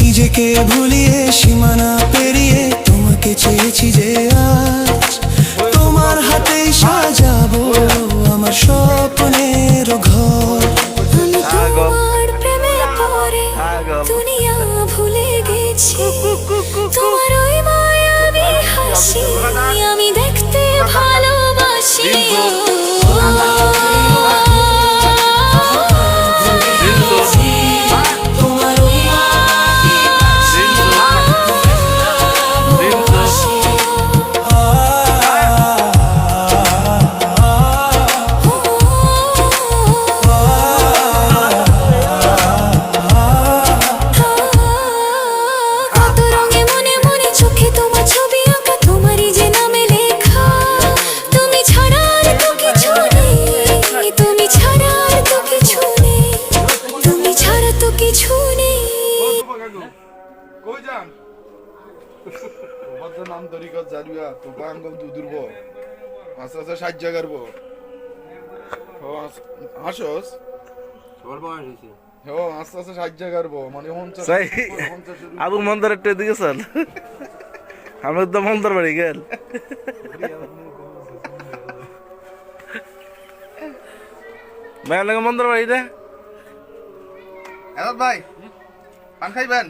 নিজেকে ভুলিয়ে সীমানা পেরিয়ে তোমাকে চেয়েছি যে আজ তোমার হাতেই সাজাবো আমার স্বপ্নের ঘর। আমি তোমার প্রেমে পড়ে দুনিয়া ভুলে গেছি, তোমার ওই মায়াবী হাসি আমি দেখতে ভালোবাসি। নাম তরিকত জারুয়া তো বাঙ্গম দুদুরব আস্তে আস্তে সাহায্য করবো হাসস হ্যাঁ আস্তে আস্তে সাহায্য করবো মানে আবু মন্দার একটু এদিকে চল, আমার তো মন্দার বাড়ি গেল। ভাই লাগে মন্দার বাড়ি রে ভাই পান খাইবেন